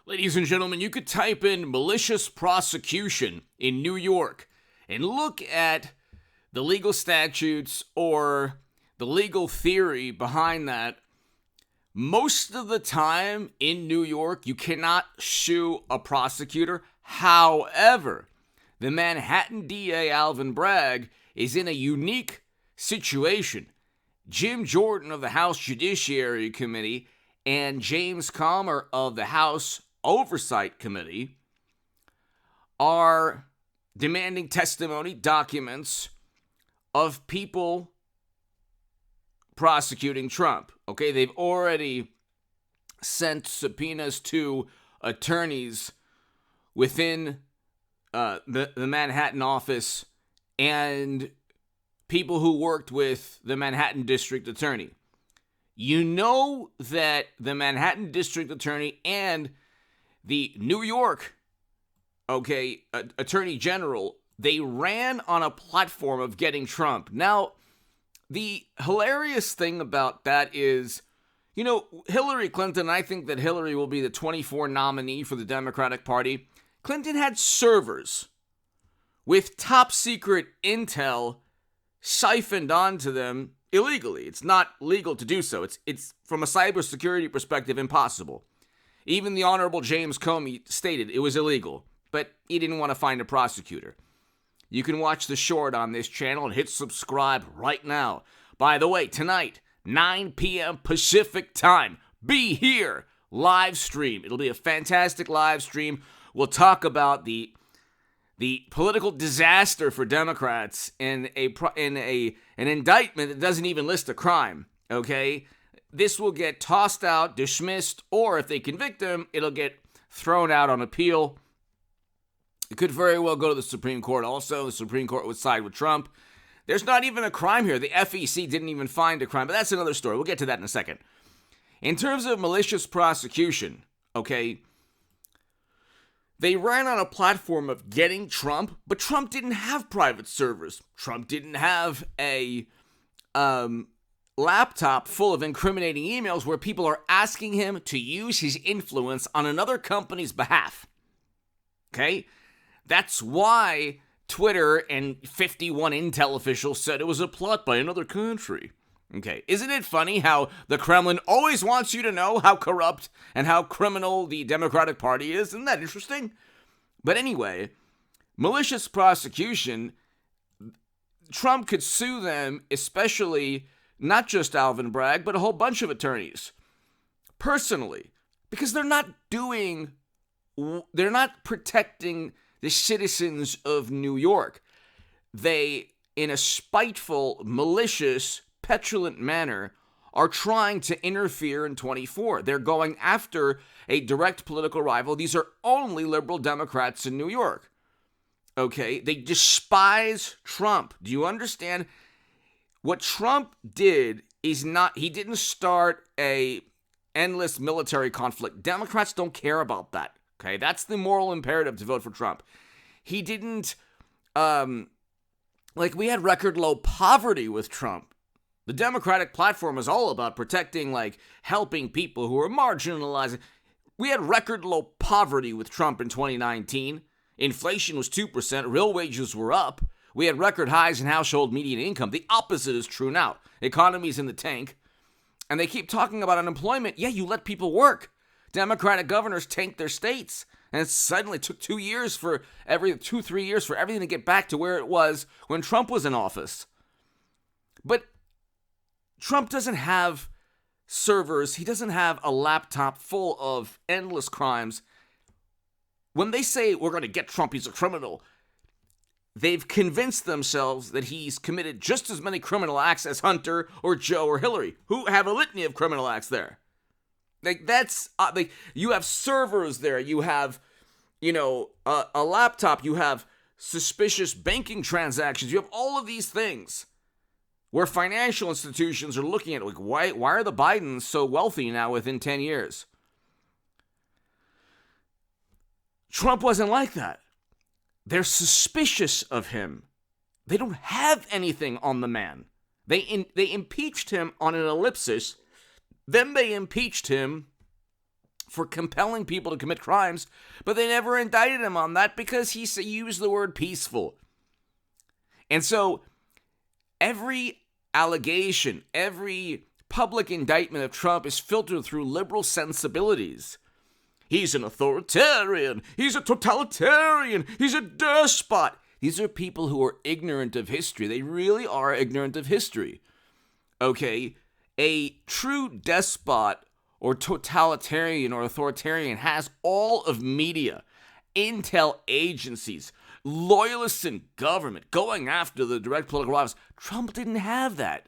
Ladies and gentlemen, you could type in malicious prosecution in New York and look at the legal statutes or the legal theory behind that. Most of the time in New York, you cannot sue a prosecutor. However, the Manhattan DA Alvin Bragg is in a unique situation. Jim Jordan of the House Judiciary Committee and James Comer of the House Oversight Committee are demanding testimony, documents of people prosecuting Trump. Okay, they've already sent subpoenas to attorneys within the Manhattan office and people who worked with the Manhattan District Attorney. You know that the Manhattan District Attorney and the New York, Attorney General, they ran on a platform of getting Trump. Now, the hilarious thing about that is, Hillary Clinton, I think that Hillary will be the 24 nominee for the Democratic Party. Clinton had servers with top secret intel siphoned onto them illegally. It's not legal to do so. It's from a cybersecurity perspective impossible. Even the Honorable James Comey stated it was illegal, but he didn't want to find a prosecutor. You can watch the short on this channel and hit subscribe right now. By the way, tonight, 9 p.m. Pacific time, be here, live stream. It'll be a fantastic live stream. We'll talk about the political disaster for Democrats in an indictment that doesn't even list a crime, okay? This will get tossed out, dismissed, or if they convict him, it'll get thrown out on appeal. It could very well go to the Supreme Court also. The Supreme Court would side with Trump. There's not even a crime here. The FEC didn't even find a crime, but that's another story. We'll get to that in a second. In terms of malicious prosecution, okay, they ran on a platform of getting Trump, but Trump didn't have private servers. Trump didn't have a laptop full of incriminating emails where people are asking him to use his influence on another company's behalf. Okay? That's why Twitter and 51 intel officials said it was a plot by another country. Okay, isn't it funny how the Kremlin always wants you to know how corrupt and how criminal the Democratic Party is? Isn't that interesting? But anyway, malicious prosecution, Trump could sue them, especially not just Alvin Bragg, but a whole bunch of attorneys, personally, because they're not protecting the citizens of New York. They, in a spiteful, malicious, petulant manner, are trying to interfere in 24. They're going after a direct political rival. These are only liberal Democrats in New York. Okay? They despise Trump. Do you understand? What Trump did is he didn't start a endless military conflict. Democrats don't care about that. Okay? That's the moral imperative to vote for Trump. He didn't, we had record low poverty with Trump. The Democratic platform is all about protecting, helping people who are marginalized. We had record low poverty with Trump in 2019. Inflation was 2%. Real wages were up. We had record highs in household median income. The opposite is true now. Economy's in the tank. And they keep talking about unemployment. Yeah, you let people work. Democratic governors tanked their states. And it suddenly took 2 years for 3 years for everything to get back to where it was when Trump was in office. But Trump doesn't have servers. He doesn't have a laptop full of endless crimes. When they say we're going to get Trump, he's a criminal, they've convinced themselves that he's committed just as many criminal acts as Hunter or Joe or Hillary, who have a litany of criminal acts there. You have servers there. You have, a laptop. You have suspicious banking transactions. You have all of these things where financial institutions are looking at, why are the Bidens so wealthy now within 10 years? Trump wasn't like that. They're suspicious of him. They don't have anything on the man. They impeached him on an ellipsis. Then they impeached him for compelling people to commit crimes, but they never indicted him on that because he used the word peaceful. And so every allegation, every public indictment of Trump is filtered through liberal sensibilities. He's an authoritarian. He's a totalitarian. He's a despot. These are people who are ignorant of history. They really are ignorant of history. Okay? A true despot or totalitarian or authoritarian has all of media, intel agencies, loyalists in government going after the direct political rivals. Trump didn't have that.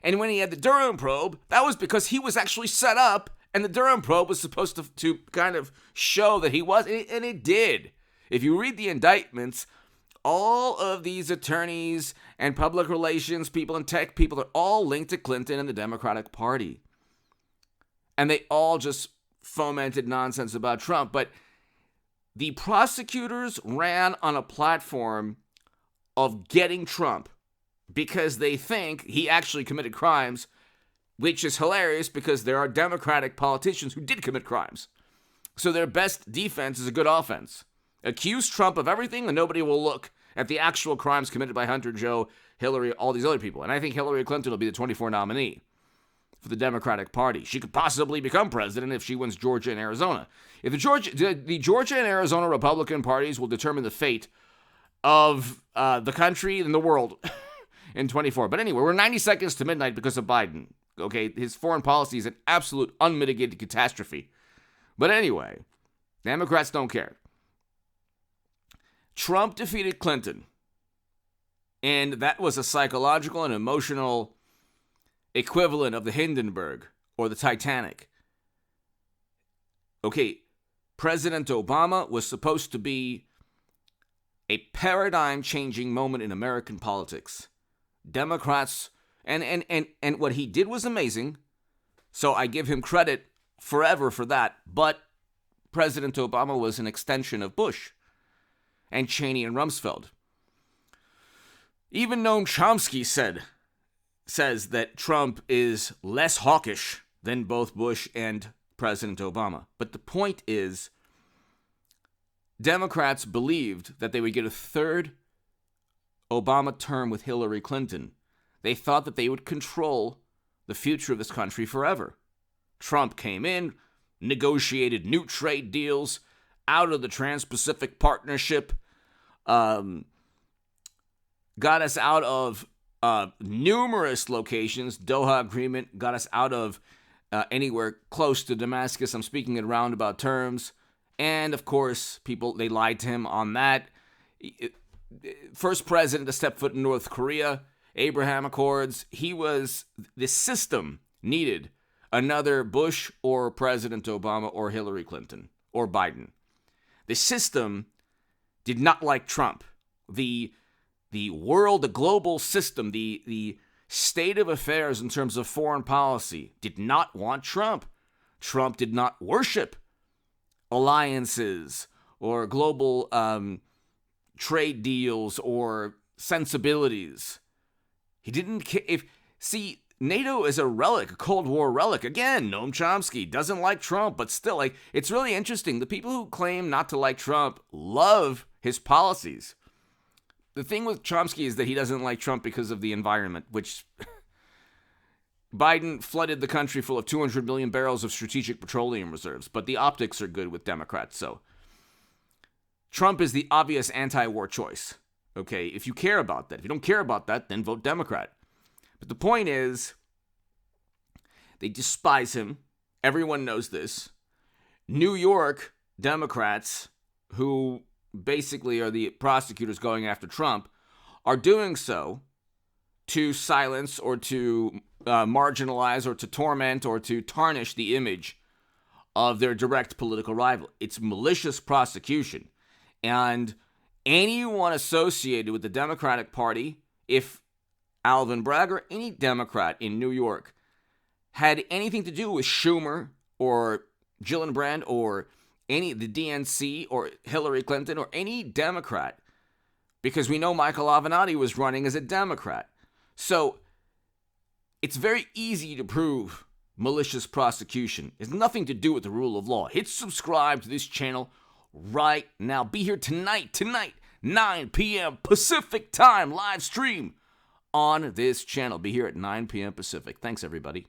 And when he had the Durham probe, that was because he was actually set up, and the Durham probe was supposed to kind of show that he was, and it did. If you read the indictments, all of these attorneys and public relations people and tech people are all linked to Clinton and the Democratic Party. And they all just fomented nonsense about Trump. But the prosecutors ran on a platform of getting Trump because they think he actually committed crimes, which is hilarious because there are Democratic politicians who did commit crimes. So their best defense is a good offense. Accuse Trump of everything and nobody will look at the actual crimes committed by Hunter, Joe, Hillary, all these other people. And I think Hillary Clinton will be the 24 nominee for the Democratic Party. She could possibly become president if she wins Georgia and Arizona. If the Georgia and Arizona Republican parties will determine the fate of the country and the world in 24. But anyway, we're 90 seconds to midnight because of Biden. Okay, his foreign policy is an absolute unmitigated catastrophe. But anyway, Democrats don't care. Trump defeated Clinton, and that was a psychological and emotional equivalent of the Hindenburg or the Titanic. Okay, President Obama was supposed to be a paradigm-changing moment in American politics. Democrats, and what he did was amazing, so I give him credit forever for that, but President Obama was an extension of Bush and Cheney and Rumsfeld. Even Noam Chomsky says that Trump is less hawkish than both Bush and President Obama. But the point is, Democrats believed that they would get a third Obama term with Hillary Clinton. They thought that they would control the future of this country forever. Trump came in, negotiated new trade deals, out of the Trans-Pacific Partnership, got us out of numerous locations. Doha Agreement got us out of anywhere close to Damascus. I'm speaking in roundabout terms. And, of course, they lied to him on that. First president to step foot in North Korea, Abraham Accords. The system needed another Bush or President Obama or Hillary Clinton or Biden. The system did not like Trump. The world, the global system, the state of affairs in terms of foreign policy did not want Trump. Trump did not worship alliances or global trade deals or sensibilities. He didn't care. NATO is a relic, a Cold War relic. Again, Noam Chomsky doesn't like Trump, but still, it's really interesting. The people who claim not to like Trump love his policies. The thing with Chomsky is that he doesn't like Trump because of the environment, which Biden flooded the country full of 200 million barrels of strategic petroleum reserves, but the optics are good with Democrats, so Trump is the obvious anti-war choice. Okay, if you care about that. If you don't care about that, then vote Democrat. But the point is, they despise him. Everyone knows this. New York Democrats, who basically are the prosecutors going after Trump, are doing so to silence or to marginalize or to torment or to tarnish the image of their direct political rival. It's malicious prosecution. And anyone associated with the Democratic Party, if Alvin Bragg or any Democrat in New York had anything to do with Schumer or Gillibrand or the DNC or Hillary Clinton or any Democrat, because we know Michael Avenatti was running as a Democrat. So it's very easy to prove malicious prosecution. It has nothing to do with the rule of law. Hit subscribe to this channel right now. Be here tonight, 9 p.m. Pacific time, live stream on this channel. Be here at 9 p.m. Pacific. Thanks, everybody.